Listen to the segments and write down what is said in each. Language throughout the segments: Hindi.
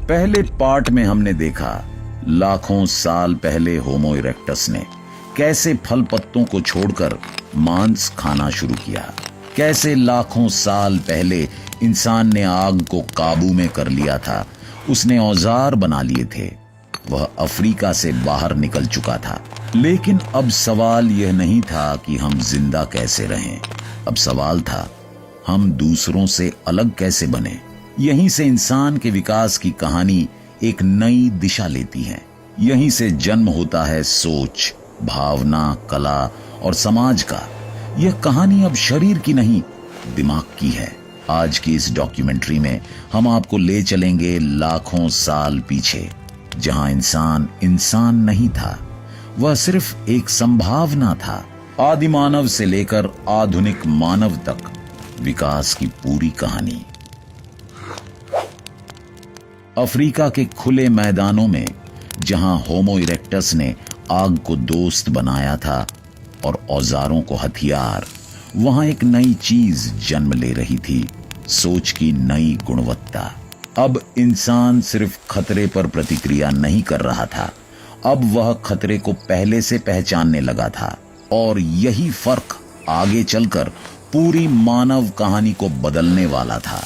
पहले पार्ट में हमने देखा लाखों साल पहले होमो इरेक्टस ने कैसे फल पत्तों को छोड़कर मांस खाना शुरू किया, कैसे लाखों साल पहले इंसान ने आग को काबू में कर लिया था, उसने औजार बना लिए थे, वह अफ्रीका से बाहर निकल चुका था। लेकिन अब सवाल यह नहीं था कि हम जिंदा कैसे रहें, अब सवाल था हम दूसरों से अलग कैसे बने। यहीं से इंसान के विकास की कहानी एक नई दिशा लेती है। यहीं से जन्म होता है सोच, भावना, कला और समाज का। यह कहानी अब शरीर की नहीं, दिमाग की है। आज की इस डॉक्यूमेंट्री में हम आपको ले चलेंगे लाखों साल पीछे, जहां इंसान इंसान नहीं था, वह सिर्फ एक संभावना था। आदि मानव से लेकर आधुनिक मानव तक विकास की पूरी कहानी। अफ्रीका के खुले मैदानों में जहां होमो इरेक्टस ने आग को दोस्त बनाया था और औजारों को हथियार, वहां एक नई चीज जन्म ले रही थी, सोच की नई गुणवत्ता। अब इंसान सिर्फ खतरे पर प्रतिक्रिया नहीं कर रहा था, अब वह खतरे को पहले से पहचानने लगा था। और यही फर्क आगे चलकर पूरी मानव कहानी को बदलने वाला था।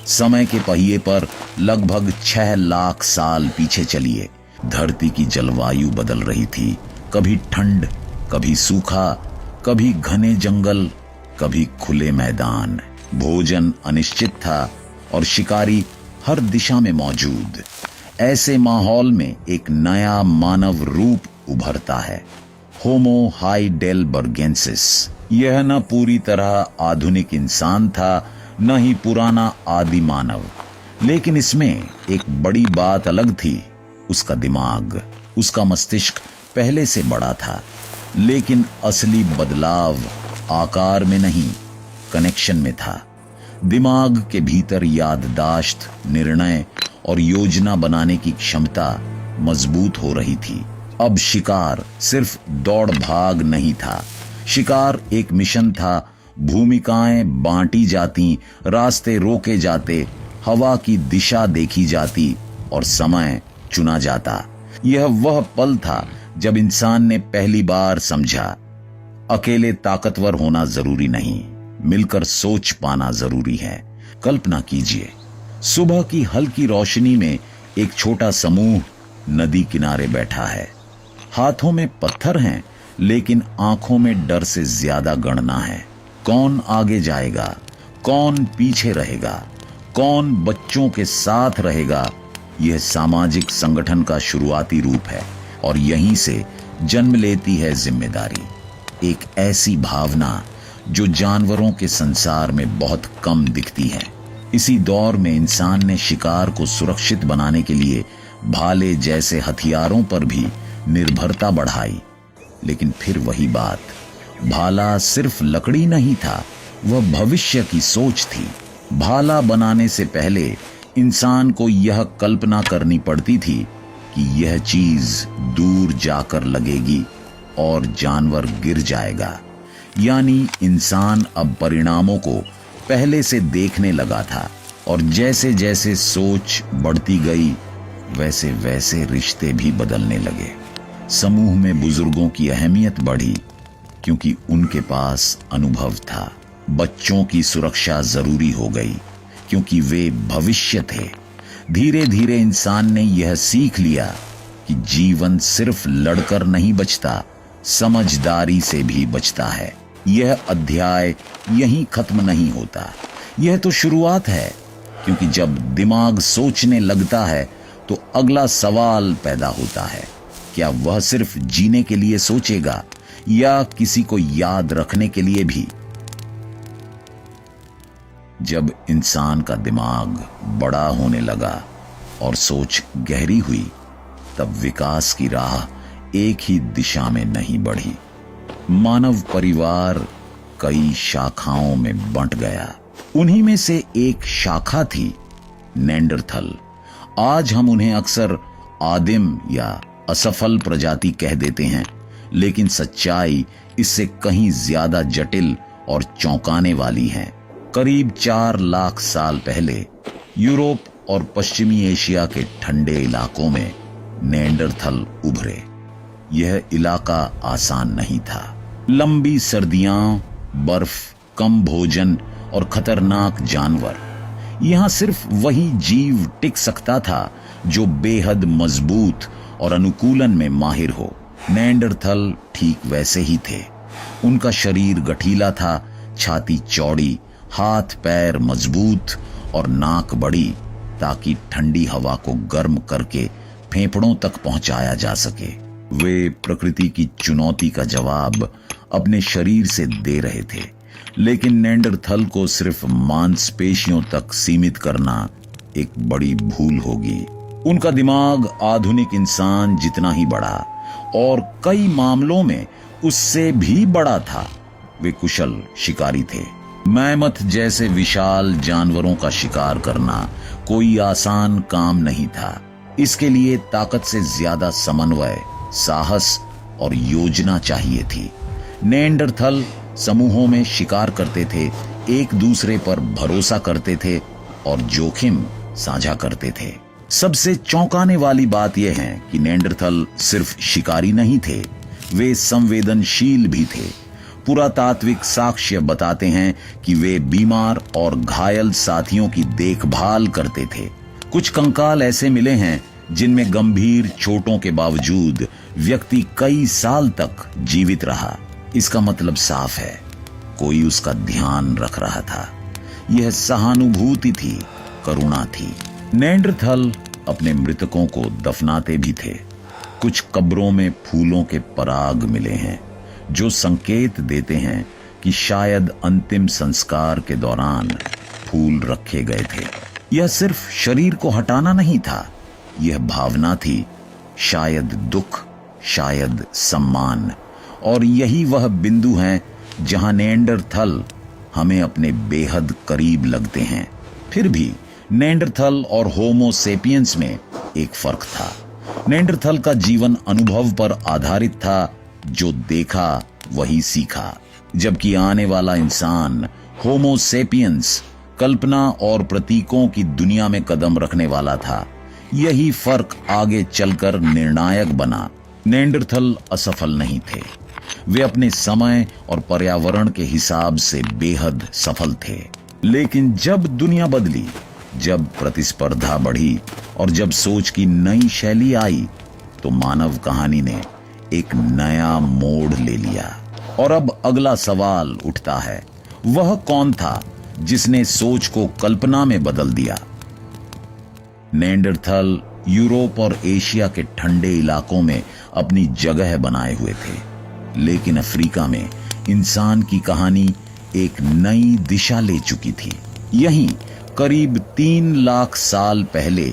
समय के पहिए पर लगभग 6 लाख साल पीछे चलिए। धरती की जलवायु बदल रही थी, कभी ठंड, कभी सूखा, कभी घने जंगल, कभी खुले मैदान। भोजन अनिश्चित था और शिकारी हर दिशा में मौजूद। ऐसे माहौल में एक नया मानव रूप उभरता है, होमो हाइडेलबर्गेंसिस। यह न पूरी तरह आधुनिक इंसान था, न ही पुराना आदि मानव, लेकिन इसमें एक बड़ी बात अलग थी। उसका दिमाग, उसका मस्तिष्क पहले से बड़ा था, लेकिन असली बदलाव आकार में नहीं, कनेक्शन में था। दिमाग के भीतर याददाश्त, निर्णय और योजना बनाने की क्षमता मजबूत हो रही थी। अब शिकार सिर्फ दौड़ भाग नहीं था, शिकार एक मिशन था। भूमिकाएं बांटी जाती, रास्ते रोके जाते, हवा की दिशा देखी जाती और समय चुना जाता। यह वह पल था जब इंसान ने पहली बार समझा, अकेले ताकतवर होना जरूरी नहीं, मिलकर सोच पाना जरूरी है। कल्पना कीजिए, सुबह की हल्की रोशनी में एक छोटा समूह नदी किनारे बैठा है। हाथों में पत्थर हैं, लेकिन आंखों में डर से ज्यादा गणना है। कौन आगे जाएगा, कौन पीछे रहेगा, कौन बच्चों के साथ रहेगा, यह सामाजिक संगठन का शुरुआती रूप है। और यहीं से जन्म लेती है जिम्मेदारी, एक ऐसी भावना जो जानवरों के संसार में बहुत कम दिखती है। इसी दौर में इंसान ने शिकार को सुरक्षित बनाने के लिए भाले जैसे हथियारों पर भी निर्भरता बढ़ाई। लेकिन फिर वही बात, भाला सिर्फ लकड़ी नहीं था, वह भविष्य की सोच थी। भाला बनाने से पहले इंसान को यह कल्पना करनी पड़ती थी कि यह चीज दूर जाकर लगेगी और जानवर गिर जाएगा। यानी इंसान अब परिणामों को पहले से देखने लगा था, और जैसे जैसे सोच बढ़ती गई, वैसे वैसे रिश्ते भी बदलने लगे। समूह में बुजुर्गों की अहमियत बढ़ी, क्योंकि उनके पास अनुभव था। बच्चों की सुरक्षा जरूरी हो गई, क्योंकि वे भविष्य थे। धीरे धीरे इंसान ने यह सीख लिया कि जीवन सिर्फ लड़कर नहीं बचता, समझदारी से भी बचता है। यह अध्याय यहीं खत्म नहीं होता, यह तो शुरुआत है। क्योंकि जब दिमाग सोचने लगता है तो अगला सवाल पैदा होता है, क्या वह सिर्फ जीने के लिए सोचेगा या किसी को याद रखने के लिए भी? जब इंसान का दिमाग बड़ा होने लगा और सोच गहरी हुई, तब विकास की राह एक ही दिशा में नहीं बढ़ी। मानव परिवार कई शाखाओं में बंट गया। उन्हीं में से एक शाखा थी नेंडरथल। आज हम उन्हें अक्सर आदिम या असफल प्रजाति कह देते हैं, लेकिन सच्चाई इससे कहीं ज्यादा जटिल और चौंकाने वाली है। करीब 4 लाख साल पहले यूरोप और पश्चिमी एशिया के ठंडे इलाकों में नेएंडरथल उभरे। यह इलाका आसान नहीं था। लंबी सर्दियां, बर्फ, कम भोजन और खतरनाक जानवर। यहां सिर्फ वही जीव टिक सकता था जो बेहद मजबूत और अनुकूलन में माहिर हो। नेएंडरथल ठीक वैसे ही थे। उनका शरीर गठीला था, छाती चौड़ी, हाथ पैर मजबूत और नाक बड़ी, ताकि ठंडी हवा को गर्म करके फेफड़ों तक पहुंचाया जा सके। वे प्रकृति की चुनौती का जवाब अपने शरीर से दे रहे थे, लेकिन नेएंडरथल को सिर्फ मांसपेशियों तक सीमित करना एक बड़ी भूल होगी। उनका दिमाग आधुनिक इंसान जितना ही बड़ा और कई मामलों में उससे भी बड़ा था। वे कुशल शिकारी थे। मैमथ जैसे विशाल जानवरों का शिकार करना कोई आसान काम नहीं था। इसके लिए ताकत से ज्यादा समन्वय, साहस और योजना चाहिए थी। नेएंडरथल समूहों में शिकार करते थे, एक दूसरे पर भरोसा करते थे और जोखिम साझा करते थे। सबसे चौंकाने वाली बात यह है कि नेएंडरथल सिर्फ शिकारी नहीं थे, वे संवेदनशील भी थे। पुरातात्विक साक्ष्य बताते हैं कि वे बीमार और घायल साथियों की देखभाल करते थे। कुछ कंकाल ऐसे मिले हैं जिनमें गंभीर चोटों के बावजूद व्यक्ति कई साल तक जीवित रहा। इसका मतलब साफ है, कोई उसका ध्यान रख रहा था। यह सहानुभूति थी, करुणा थी। नेएंडरथल अपने मृतकों को दफनाते भी थे। कुछ कब्रों में फूलों के पराग मिले हैं जो संकेत देते हैं कि शायद अंतिम संस्कार के दौरान फूल रखे गए थे। यह सिर्फ शरीर को हटाना नहीं था, यह भावना थी, शायद दुख, शायद सम्मान। और यही वह बिंदु है जहां नेएंडरथल हमें अपने बेहद करीब लगते हैं। फिर भी नेएंडरथल और होमो सेपियंस में एक फर्क था। नेएंडरथल का जीवन अनुभव पर आधारित था, जो देखा वही सीखा, जबकि आने वाला इंसान होमो सेपियंस कल्पना और प्रतीकों की दुनिया में कदम रखने वाला था। यही फर्क आगे चलकर निर्णायक बना। नेएंडरथल असफल नहीं थे, वे अपने समय और पर्यावरण के हिसाब से बेहद सफल थे। लेकिन जब दुनिया बदली, जब प्रतिस्पर्धा बढ़ी और जब सोच की नई शैली आई, तो मानव कहानी ने एक नया मोड़ ले लिया। और अब अगला सवाल उठता है, वह कौन था जिसने सोच को कल्पना में बदल दिया? नेएंडरथल यूरोप और एशिया के ठंडे इलाकों में अपनी जगह बनाए हुए थे, लेकिन अफ्रीका में इंसान की कहानी एक नई दिशा ले चुकी थी। यहीं करीब 3 लाख साल पहले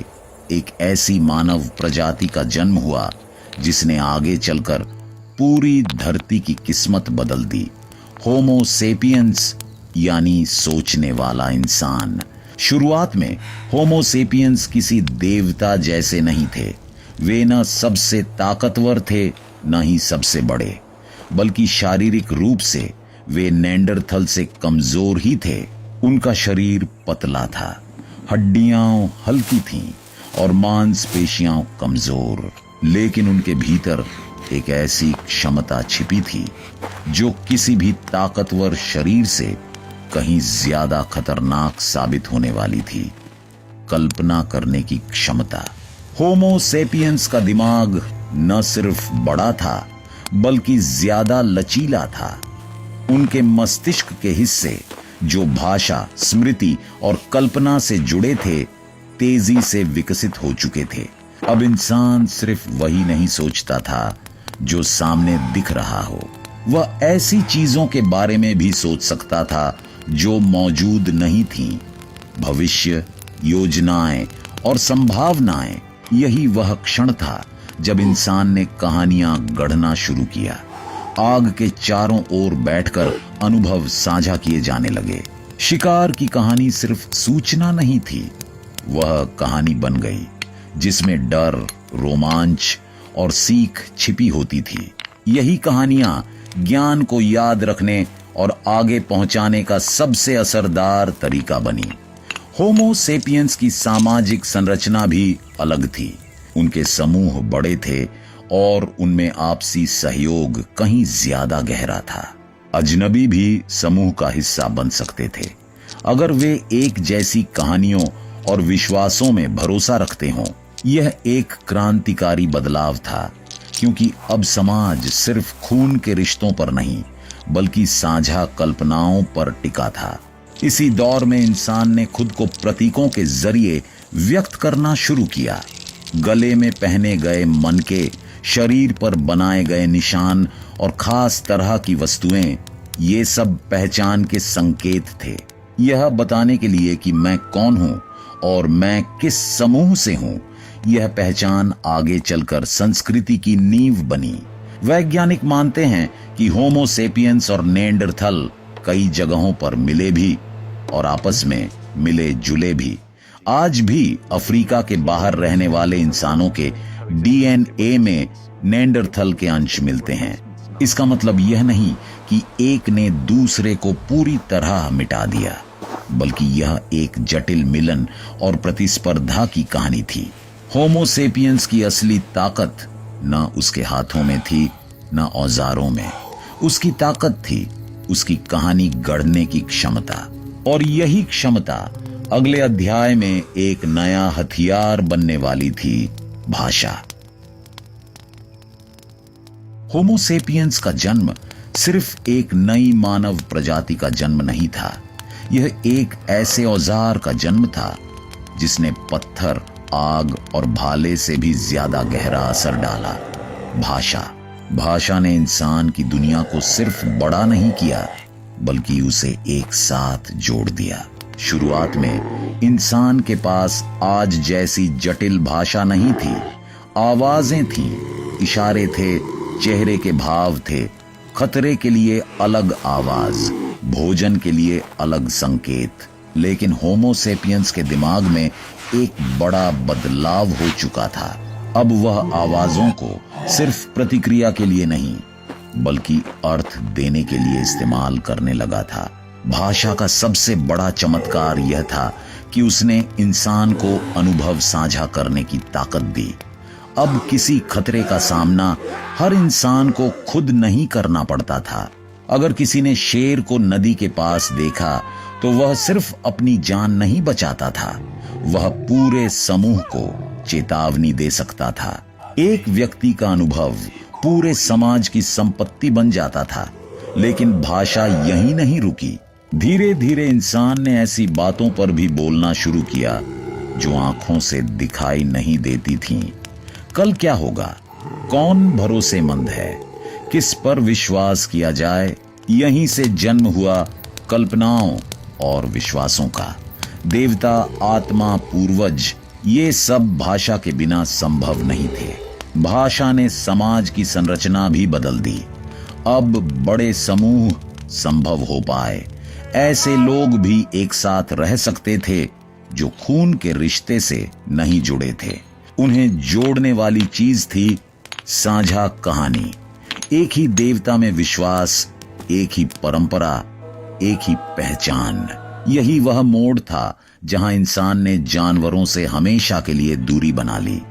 एक ऐसी मानव प्रजाति का जन्म हुआ जिसने आगे चलकर पूरी धरती की किस्मत बदल दी। होमो सेपियंस यानी सोचने वाला इंसान। शुरुआत में होमो सेपियंस किसी देवता जैसे नहीं थे। वे न सबसे ताकतवर थे, न ही सबसे बड़े, बल्कि शारीरिक रूप से वे नेएंडरथल से कमजोर ही थे। उनका शरीर पतला था, हड्डियां हल्की थीं और मांसपेशियां कमजोर, लेकिन उनके भीतर एक ऐसी क्षमता छिपी थी जो किसी भी ताकतवर शरीर से कहीं ज्यादा खतरनाक साबित होने वाली थी। कल्पना करने की क्षमता। होमो सेपियंस का दिमाग न सिर्फ बड़ा था, बल्कि ज्यादा लचीला था। उनके मस्तिष्क के हिस्से जो भाषा, स्मृति और कल्पना से जुड़े थे, तेजी से विकसित हो चुके थे। अब इंसान सिर्फ वही नहीं सोचता था जो सामने दिख रहा हो, वह ऐसी चीजों के बारे में भी सोच सकता था जो मौजूद नहीं थीं। भविष्य, योजनाएं और संभावनाएं। यही वह क्षण था जब इंसान ने कहानियां गढ़ना शुरू किया। आग के चारों ओर बैठकर अनुभव साझा किए जाने लगे। शिकार की कहानी सिर्फ सूचना नहीं थी, वह कहानी बन गई जिसमें डर, रोमांच और सीख छिपी होती थी। यही कहानियां ज्ञान को याद रखने और आगे पहुंचाने का सबसे असरदार तरीका बनी। होमो सेपियंस की सामाजिक संरचना भी अलग थी। उनके समूह बड़े थे और उनमें आपसी सहयोग कहीं ज्यादा गहरा था। अजनबी भी समूह का हिस्सा बन सकते थे अगर वे एक जैसी कहानियों और विश्वासों में भरोसा रखते हों। यह एक क्रांतिकारी बदलाव था, क्योंकि अब समाज सिर्फ खून के रिश्तों पर नहीं बल्कि साझा कल्पनाओं पर टिका था। इसी दौर में इंसान ने खुद को प्रतीकों के जरिए व्यक्त करना शुरू किया। गले में पहने गए मनके, शरीर पर बनाए गए निशान और खास तरह की वस्तुएं, ये सब पहचान के संकेत थे। यह बताने के लिए कि मैं कौन हूं और मैं किस समूह से हूं। यह पहचान आगे चलकर संस्कृति की नींव बनी। वैज्ञानिक मानते हैं कि होमो सेपियंस और नेंडरथल कई जगहों पर मिले भी और आपस में मिले जुले भी। आज भी अफ्रीका के बाहर रहने वाले इंसानों के डीएनए में नेंडरथल के अंश मिलते हैं। इसका मतलब यह नहीं कि एक ने दूसरे को पूरी तरह मिटा दिया, बल्कि यह एक जटिल मिलन और प्रतिस्पर्धा की कहानी थी। होमो सेपियंस की असली ताकत न उसके हाथों में थी न औजारों में। उसकी ताकत थी उसकी कहानी गढ़ने की क्षमता, और यही क्षमता अगले अध्याय में एक नया हथियार बनने वाली थी, भाषा। होमो सेपियंस का जन्म सिर्फ एक नई मानव प्रजाति का जन्म नहीं था। यह एक ऐसे औजार का जन्म था जिसने पत्थर, आग और भाले से भी ज्यादा गहरा असर डाला, भाषा। भाषा ने इंसान की दुनिया को सिर्फ बड़ा नहीं किया बल्कि उसे एक साथ जोड़ दिया। शुरुआत में इंसान के पास आज जैसी जटिल भाषा नहीं थी। आवाजें थीं, इशारे थे, चेहरे के भाव थे, खतरे के लिए अलग आवाज, भोजन के लिए अलग संकेत। लेकिन होमो सेपियंस के दिमाग में एक बड़ा बदलाव हो चुका था। अब वह आवाजों को सिर्फ प्रतिक्रिया के लिए नहीं बल्कि अर्थ देने के लिए इस्तेमाल करने लगा था। भाषा का सबसे बड़ा चमत्कार यह था कि उसने इंसान को अनुभव साझा करने की ताकत दी। अब किसी खतरे का सामना हर इंसान को खुद नहीं करना पड़ता था। अगर किसी ने शेर को नदी के पास देखा तो वह सिर्फ अपनी जान नहीं बचाता था, वह पूरे समूह को चेतावनी दे सकता था। एक व्यक्ति का अनुभव पूरे समाज की संपत्ति बन जाता था। लेकिन भाषा यहीं नहीं रुकी। धीरे धीरे इंसान ने ऐसी बातों पर भी बोलना शुरू किया जो आंखों से दिखाई नहीं देती थीं। कल क्या होगा, कौन भरोसेमंद है, किस पर विश्वास किया जाए, यहीं से जन्म हुआ कल्पनाओं और विश्वासों का। देवता, आत्मा, पूर्वज, ये सब भाषा के बिना संभव नहीं थे। भाषा ने समाज की संरचना भी बदल दी। अब बड़े समूह संभव हो पाए। ऐसे लोग भी एक साथ रह सकते थे जो खून के रिश्ते से नहीं जुड़े थे। उन्हें जोड़ने वाली चीज थी साझा कहानी, एक ही देवता में विश्वास, एक ही परंपरा, एक ही पहचान। यही वह मोड़ था जहां इंसान ने जानवरों से हमेशा के लिए दूरी बना ली।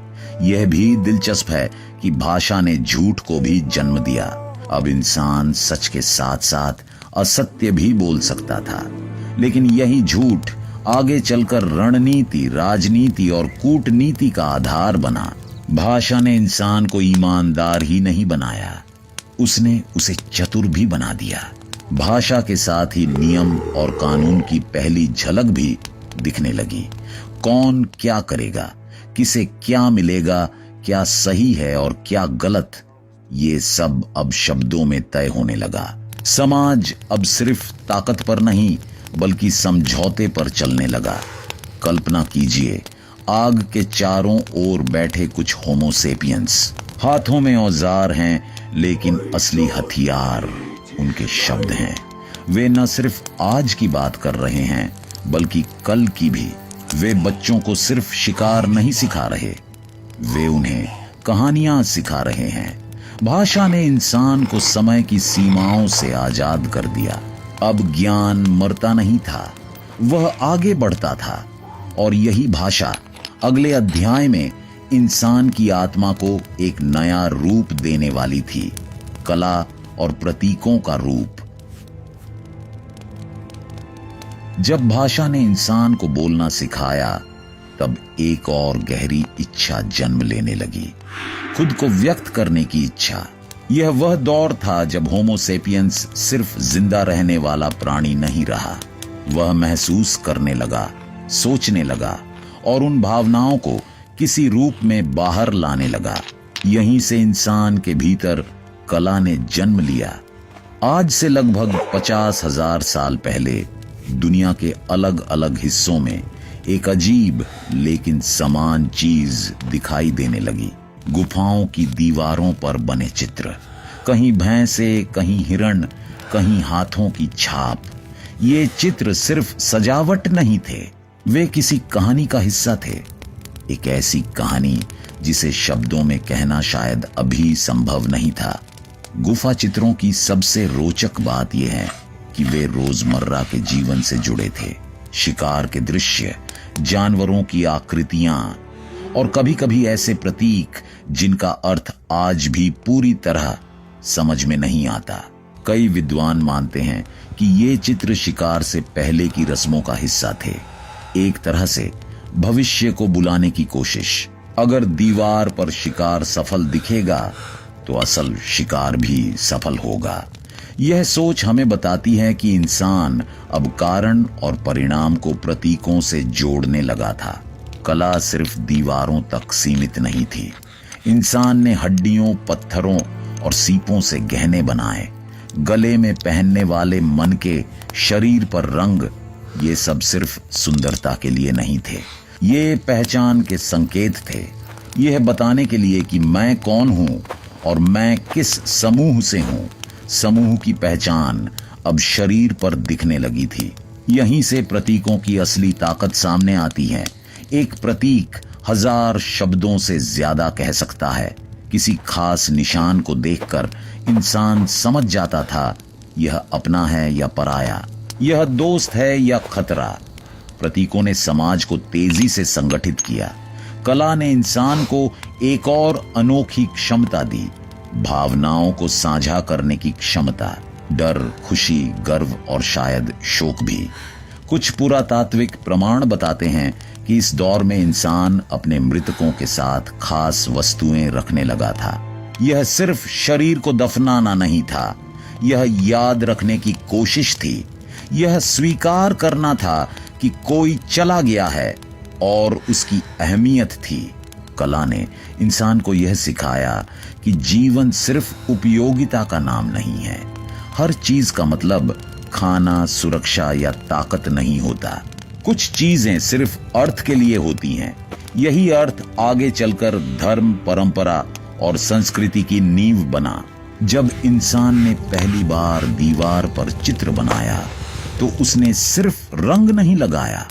यह भी दिलचस्प है कि भाषा ने झूठ को भी जन्म दिया। अब इंसान सच के साथ साथ असत्य भी बोल सकता था, लेकिन यही झूठ आगे चलकर रणनीति, राजनीति और कूटनीति का आधार बना। भाषा ने इंसान को ईमानदार ही नहीं बनाया, उसने उसे चतुर भी बना दिया। भाषा के साथ ही नियम और कानून की पहली झलक भी दिखने लगी। कौन क्या करेगा, किसे क्या मिलेगा, क्या सही है और क्या गलत, ये सब अब शब्दों में तय होने लगा। समाज अब सिर्फ ताकत पर नहीं बल्कि समझौते पर चलने लगा। कल्पना कीजिए, आग के चारों ओर बैठे कुछ होमो सेपियंस। हाथों में औजार हैं लेकिन असली हथियार उनके शब्द हैं। वे न सिर्फ आज की बात कर रहे हैं बल्कि कल की भी। वे बच्चों को सिर्फ शिकार नहीं सिखा रहे, वे उन्हें कहानियां सिखा रहे हैं। भाषा ने इंसान को समय की सीमाओं से आजाद कर दिया। अब ज्ञान मरता नहीं था, वह आगे बढ़ता था। और यही भाषा अगले अध्याय में इंसान की आत्मा को एक नया रूप देने वाली थी, कला और प्रतीकों का रूप। जब भाषा ने इंसान को बोलना सिखाया, तब एक और गहरी इच्छा जन्म लेने लगी, खुद को व्यक्त करने की इच्छा। यह वह दौर था जब होमो सेपियंस सिर्फ जिंदा रहने वाला प्राणी नहीं रहा, वह महसूस करने लगा, सोचने लगा और उन भावनाओं को किसी रूप में बाहर लाने लगा। यहीं से इंसान के भीतर कला ने जन्म लिया। आज से लगभग 50,000 साल पहले दुनिया के अलग अलग हिस्सों में एक अजीब लेकिन समान चीज दिखाई देने लगी। गुफाओं की दीवारों पर बने चित्र, कहीं भैंसे, कहीं हिरण, कहीं हाथों की छाप। ये चित्र सिर्फ सजावट नहीं थे, वे किसी कहानी का हिस्सा थे। एक ऐसी कहानी जिसे शब्दों में कहना शायद अभी संभव नहीं था। गुफा चित्रों की सबसे रोचक बात यह है कि वे रोजमर्रा के जीवन से जुड़े थे। शिकार के दृश्य, जानवरों की आकृतियां और कभी-कभी ऐसे प्रतीक जिनका अर्थ आज भी पूरी तरह समझ में नहीं आता। कई विद्वान मानते हैं कि ये चित्र शिकार से पहले की रस्मों का हिस्सा थे, एक तरह से भविष्य को बुलाने की कोशिश। अगर दीवार पर शिकार सफल दिखेगा तो असल शिकार भी सफल होगा। यह सोच हमें बताती है कि इंसान अब कारण और परिणाम को प्रतीकों से जोड़ने लगा था। कला सिर्फ दीवारों तक सीमित नहीं थी। इंसान ने हड्डियों, पत्थरों और सीपों से गहने बनाए, गले में पहनने वाले मन के, शरीर पर रंग, ये सब सिर्फ सुंदरता के लिए नहीं थे, ये पहचान के संकेत थे। यह बताने के लिए कि मैं कौन हूं और मैं किस समूह से हूं। समूह की पहचान अब शरीर पर दिखने लगी थी। यहीं से प्रतीकों की असली ताकत सामने आती है। एक प्रतीक 1000 शब्दों से ज्यादा कह सकता है। किसी खास निशान को देखकर इंसान समझ जाता था यह अपना है या पराया, यह दोस्त है या खतरा। प्रतीकों ने समाज को तेजी से संगठित किया। कला ने इंसान को एक और अनोखी क्षमता दी, भावनाओं को साझा करने की क्षमता। डर, खुशी, गर्व और शायद शोक भी। कुछ पुरातात्विक प्रमाण बताते हैं कि इस दौर में इंसान अपने मृतकों के साथ खास वस्तुएं रखने लगा था। यह सिर्फ शरीर को दफनाना नहीं था, यह याद रखने की कोशिश थी। यह स्वीकार करना था कि कोई चला गया है और उसकी अहमियत थी। कला ने इंसान को यह सिखाया कि जीवन सिर्फ उपयोगिता का नाम नहीं है। हर चीज का मतलब खाना, सुरक्षा या ताकत नहीं होता। कुछ चीजें सिर्फ अर्थ के लिए होती हैं। यही अर्थ आगे चलकर धर्म, परंपरा और संस्कृति की नींव बना। जब इंसान ने पहली बार दीवार पर चित्र बनाया तो उसने सिर्फ रंग नहीं लगाया,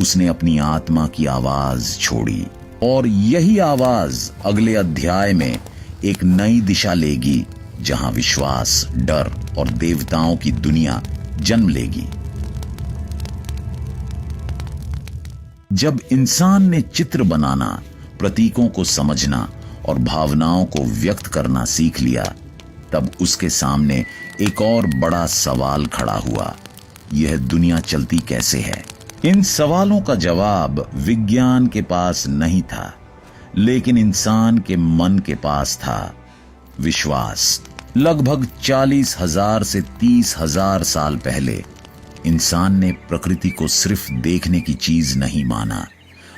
उसने अपनी आत्मा की आवाज छोड़ी। और यही आवाज अगले अध्याय में एक नई दिशा लेगी, जहां विश्वास, डर और देवताओं की दुनिया जन्म लेगी। जब इंसान ने चित्र बनाना, प्रतीकों को समझना और भावनाओं को व्यक्त करना सीख लिया, तब उसके सामने एक और बड़ा सवाल खड़ा हुआ। यह दुनिया चलती कैसे है? इन सवालों का जवाब विज्ञान के पास नहीं था, लेकिन इंसान के मन के पास था। विश्वास। लगभग 40,000 से 30,000 साल पहले इंसान ने प्रकृति को सिर्फ देखने की चीज नहीं माना,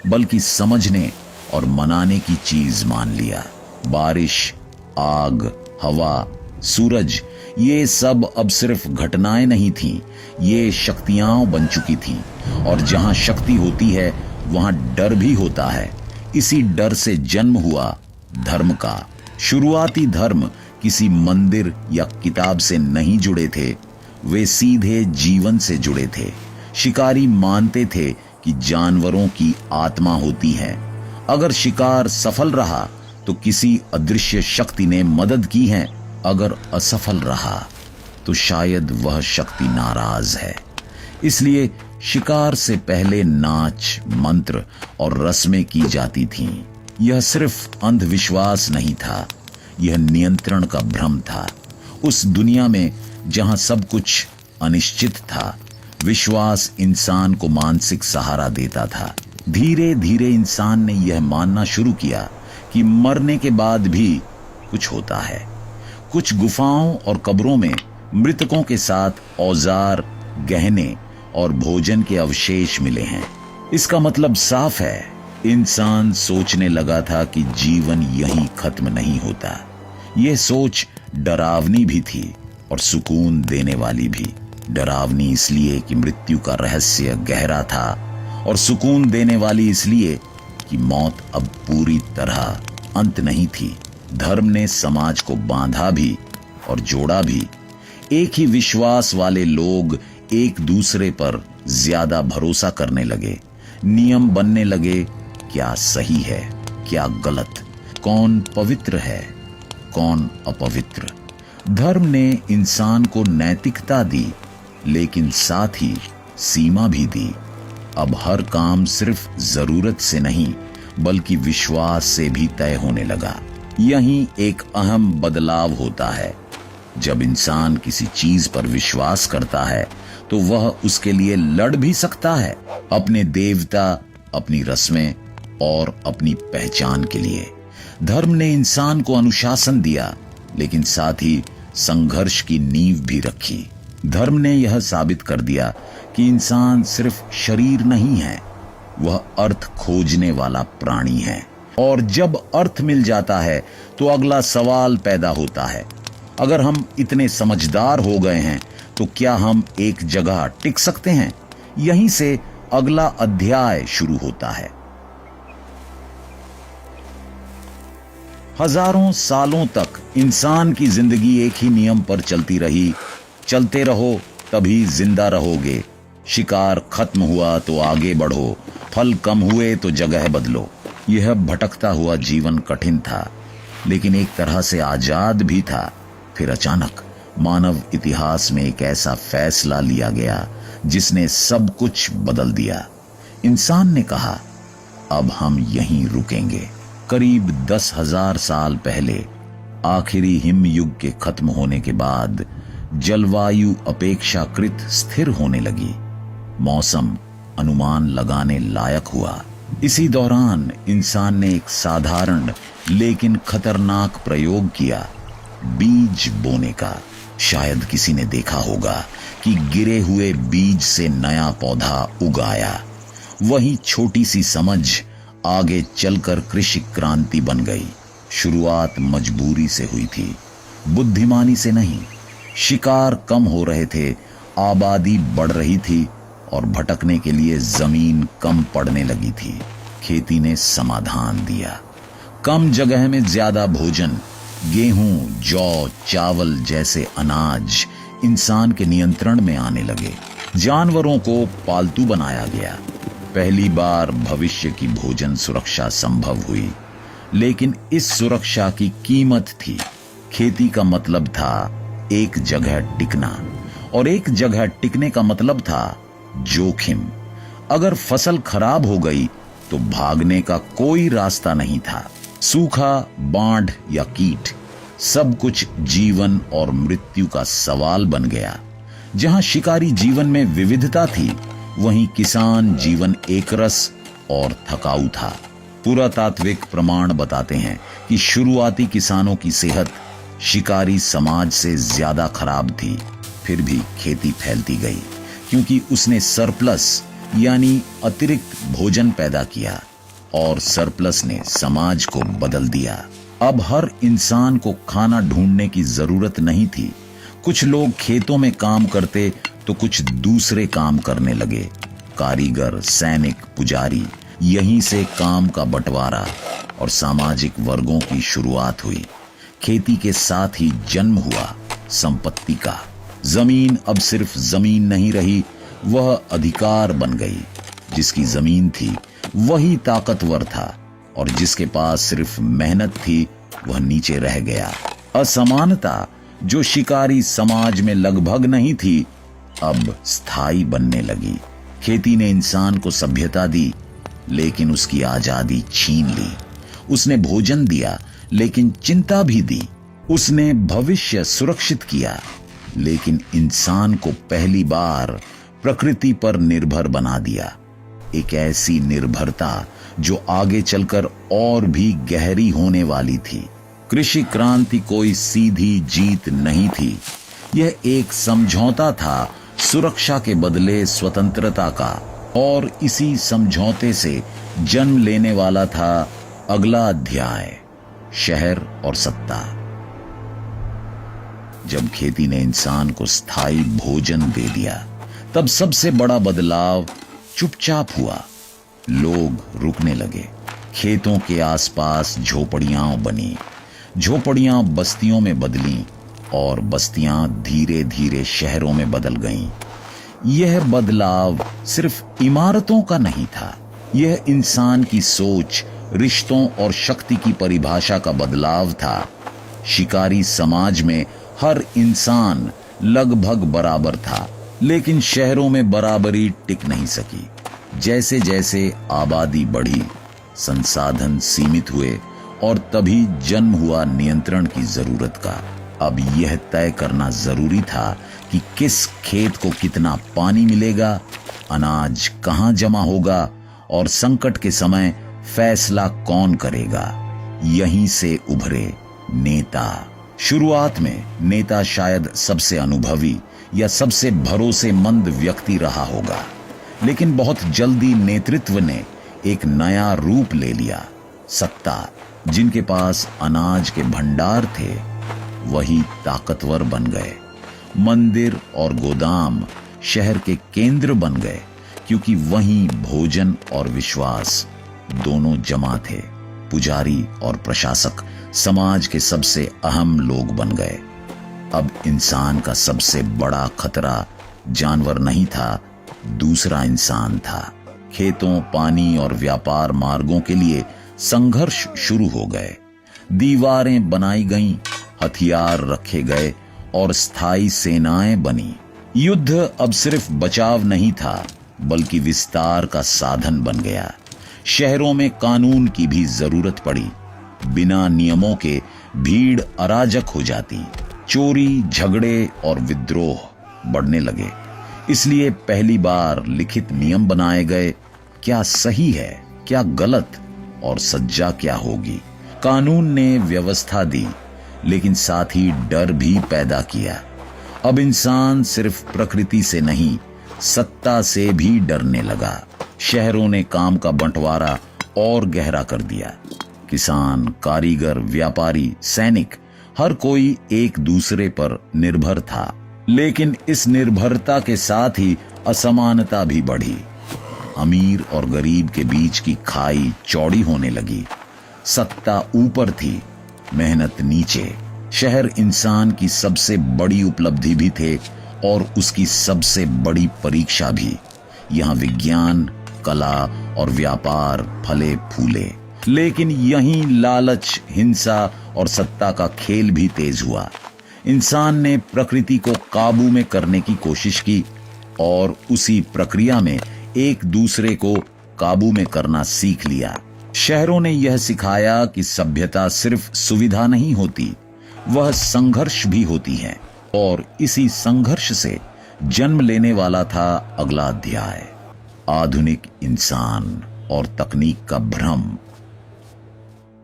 बल्कि समझने और मनाने की चीज मान लिया। बारिश, आग, हवा, सूरज, ये सब अब सिर्फ घटनाएं नहीं थीं, ये शक्तियां बन चुकी थीं। और जहां शक्ति होती है वहां डर भी होता है। इसी डर से जन्म हुआ धर्म का। शुरुआती धर्म किसी मंदिर या किताब से नहीं जुड़े थे, वे सीधे जीवन से जुड़े थे। शिकारी मानते थे कि जानवरों की आत्मा होती है। अगर शिकार सफल रहा तो किसी अदृश्य शक्ति ने मदद की है, अगर असफल रहा तो शायद वह शक्ति नाराज है। इसलिए शिकार से पहले नाच, मंत्र और रस्में की जाती थीं। यह सिर्फ अंधविश्वास नहीं था, यह नियंत्रण का भ्रम था। उस दुनिया में जहां सब कुछ अनिश्चित था, विश्वास इंसान को मानसिक सहारा देता था। धीरे धीरे इंसान ने यह मानना शुरू किया कि मरने के बाद भी कुछ होता है। कुछ गुफाओं और कब्रों में मृतकों के साथ औजार, गहने और भोजन के अवशेष मिले हैं। इसका मतलब साफ है, इंसान सोचने लगा था कि जीवन यहीं खत्म नहीं होता। यह सोच डरावनी भी थी और सुकून देने वाली भी। डरावनी इसलिए कि मृत्यु का रहस्य गहरा था, और सुकून देने वाली इसलिए कि मौत अब पूरी तरह अंत नहीं थी। धर्म ने समाज को बांधा भी और जोड़ा भी। एक ही विश्वास वाले लोग एक दूसरे पर ज्यादा भरोसा करने लगे। नियम बनने लगे, क्या सही है, क्या गलत, कौन पवित्र है, कौन अपवित्र। धर्म ने इंसान को नैतिकता दी, लेकिन साथ ही सीमा भी दी। अब हर काम सिर्फ जरूरत से नहीं, बल्कि विश्वास से भी तय होने लगा। यहीं एक अहम बदलाव होता है। जब इंसान किसी चीज पर विश्वास करता है तो वह उसके लिए लड़ भी सकता है, अपने देवता, अपनी रस्में और अपनी पहचान के लिए। धर्म ने इंसान को अनुशासन दिया, लेकिन साथ ही संघर्ष की नींव भी रखी। धर्म ने यह साबित कर दिया कि इंसान सिर्फ शरीर नहीं है, वह अर्थ खोजने वाला प्राणी है। और जब अर्थ मिल जाता है तो अगला सवाल पैदा होता है, अगर हम इतने समझदार हो गए हैं तो क्या हम एक जगह टिक सकते हैं? यहीं से अगला अध्याय शुरू होता है। हजारों सालों तक इंसान की जिंदगी एक ही नियम पर चलती रही, चलते रहो तभी जिंदा रहोगे। शिकार खत्म हुआ तो आगे बढ़ो, फल कम हुए तो जगह बदलो। यह भटकता हुआ जीवन कठिन था, लेकिन एक तरह से आजाद भी था। फिर अचानक मानव इतिहास में एक ऐसा फैसला लिया गया जिसने सब कुछ बदल दिया। इंसान ने कहा, अब हम यहीं रुकेंगे। करीब 10,000 साल पहले आखिरी हिमयुग के खत्म होने के बाद जलवायु अपेक्षाकृत स्थिर होने लगी। मौसम अनुमान लगाने लायक हुआ। इसी दौरान इंसान ने एक साधारण लेकिन खतरनाक प्रयोग किया, बीज बोने का। शायद किसी ने देखा होगा कि गिरे हुए बीज से नया पौधा उग आया। वही छोटी सी समझ आगे चलकर कृषि क्रांति बन गई। शुरुआत मजबूरी से हुई थी, बुद्धिमानी से नहीं। शिकार कम हो रहे थे, आबादी बढ़ रही थी और भटकने के लिए जमीन कम पड़ने लगी थी। खेती ने समाधान दिया। कम जगह में ज्यादा भोजन, गेहूं, जौ, चावल जैसे अनाज इंसान के नियंत्रण में आने लगे। जानवरों को पालतू बनाया गया। पहली बार भविष्य की भोजन सुरक्षा संभव हुई, लेकिन इस सुरक्षा की कीमत थी। खेती का मतलब था एक जगह टिकना, और एक जगह टिकने का मतलब था जोखिम। अगर फसल खराब हो गई तो भागने का कोई रास्ता नहीं था। सूखा, बाढ़ या कीट, सब कुछ जीवन और मृत्यु का सवाल बन गया। जहां शिकारी जीवन में विविधता थी, वहीं किसान जीवन एकरस और थकाऊ था। पुरातात्विक प्रमाण बताते हैं कि शुरुआती किसानों की सेहत शिकारी समाज से ज्यादा खराब थी। फिर भी खेती फैलती गई, क्योंकि उसने सरप्लस यानी अतिरिक्त भोजन पैदा किया, और सरप्लस ने समाज को बदल दिया। अब हर इंसान को खाना ढूंढने की जरूरत नहीं थी। कुछ लोग खेतों में काम करते तो कुछ दूसरे काम करने लगे। कारीगर, सैनिक, पुजारी, यहीं से काम का बंटवारा और सामाजिक वर्गों की शुरुआत हुई। खेती के साथ ही जन्म हुआ संपत्ति का। जमीन अब सिर्फ जमीन नहीं रही, वह अधिकार बन गई। जिसकी जमीन थी वही ताकतवर था, और जिसके पास सिर्फ मेहनत थी वह नीचे रह गया। असमानता जो शिकारी समाज में लगभग नहीं थी, अब स्थायी बनने लगी। खेती ने इंसान को सभ्यता दी, लेकिन उसकी आजादी छीन ली। उसने भोजन दिया, लेकिन चिंता भी दी। उसने भविष्य सुरक्षित किया, लेकिन इंसान को पहली बार प्रकृति पर निर्भर बना दिया। एक ऐसी निर्भरता जो आगे चलकर और भी गहरी होने वाली थी। कृषि क्रांति कोई सीधी जीत नहीं थी। यह एक समझौता था सुरक्षा के बदले स्वतंत्रता का, और इसी समझौते से जन्म लेने वाला था अगला अध्याय, शहर और सत्ता। जब खेती ने इंसान को स्थायी भोजन दे दिया, तब सबसे बड़ा बदलाव चुपचाप हुआ। लोग रुकने लगे। खेतों के आसपास झोपड़ियां बनी, झोपड़ियां बस्तियों में बदलीं, और बस्तियां धीरे धीरे शहरों में बदल गईं। यह बदलाव सिर्फ इमारतों का नहीं था, यह इंसान की सोच, रिश्तों और शक्ति की परिभाषा का बदलाव था। शिकारी समाज में हर इंसान लगभग बराबर था, लेकिन शहरों में बराबरी टिक नहीं सकी। जैसे जैसे आबादी बढ़ी, संसाधन सीमित हुए, और तभी जन्म हुआ नियंत्रण की जरूरत का। अब यह तय करना जरूरी था कि किस खेत को कितना पानी मिलेगा, अनाज कहां जमा होगा, और संकट के समय फैसला कौन करेगा। यहीं से उभरे नेता। शुरुआत में नेता शायद सबसे अनुभवी या सबसे भरोसेमंद व्यक्ति रहा होगा, लेकिन बहुत जल्दी नेतृत्व ने एक नया रूप ले लिया। सत्ता। जिनके पास अनाज के भंडार थे, वही ताकतवर बन गए। मंदिर और गोदाम शहर के केंद्र बन गए, क्योंकि वहीं भोजन और विश्वास दोनों जमा थे। पुजारी और प्रशासक समाज के सबसे अहम लोग बन गए। अब इंसान का सबसे बड़ा खतरा जानवर नहीं था, दूसरा इंसान था। खेतों, पानी और व्यापार मार्गों के लिए संघर्ष शुरू हो गए। दीवारें बनाई गईं, हथियार रखे गए, और स्थायी सेनाएं बनी। युद्ध अब सिर्फ बचाव नहीं था, बल्कि विस्तार का साधन बन गया। शहरों में कानून की भी जरूरत पड़ी। बिना नियमों के भीड़ अराजक हो जाती। चोरी, झगड़े और विद्रोह बढ़ने लगे। इसलिए पहली बार लिखित नियम बनाए गए, क्या सही है, क्या गलत, और सज्जा क्या होगी। कानून ने व्यवस्था दी, लेकिन साथ ही डर भी पैदा किया। अब इंसान सिर्फ प्रकृति से नहीं, सत्ता से भी डरने लगा। शहरों ने काम का बंटवारा और गहरा कर दिया। किसान, कारीगर, व्यापारी, सैनिक, हर कोई एक दूसरे पर निर्भर था। लेकिन इस निर्भरता के साथ ही असमानता भी बढ़ी। अमीर और गरीब के बीच की खाई चौड़ी होने लगी। सत्ता ऊपर थी, मेहनत नीचे। शहर इंसान की सबसे बड़ी उपलब्धि भी थे, और उसकी सबसे बड़ी परीक्षा भी। यहाँ विज्ञान, कला और व्यापार फले फूले। लेकिन यहीं लालच, हिंसा और सत्ता का खेल भी तेज हुआ। इंसान ने प्रकृति को काबू में करने की कोशिश की, और उसी प्रक्रिया में एक दूसरे को काबू में करना सीख लिया। शहरों ने यह सिखाया कि सभ्यता सिर्फ सुविधा नहीं होती, वह संघर्ष भी होती है। और इसी संघर्ष से जन्म लेने वाला था अगला अध्याय, आधुनिक इंसान और तकनीक का भ्रम।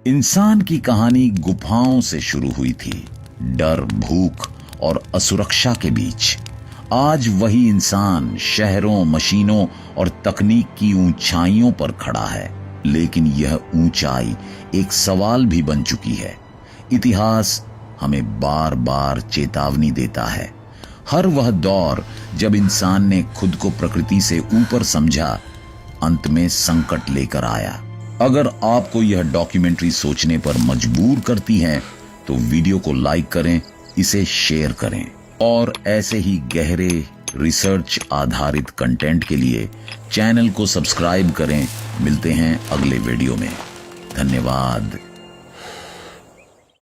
इंसान की कहानी गुफाओं से शुरू हुई थी, डर, भूख और असुरक्षा के बीच। आज वही इंसान शहरों, मशीनों और तकनीक की ऊंचाइयों पर खड़ा है। लेकिन यह ऊंचाई एक सवाल भी बन चुकी है। इतिहास हमें बार बार चेतावनी देता है। हर वह दौर जब इंसान ने खुद को प्रकृति से ऊपर समझा, अंत में संकट लेकर आया। अगर आपको यह डॉक्यूमेंट्री सोचने पर मजबूर करती है, तो वीडियो को लाइक करें, इसे शेयर करें, और ऐसे ही गहरे रिसर्च आधारित कंटेंट के लिए चैनल को सब्सक्राइब करें। मिलते हैं अगले वीडियो में। धन्यवाद।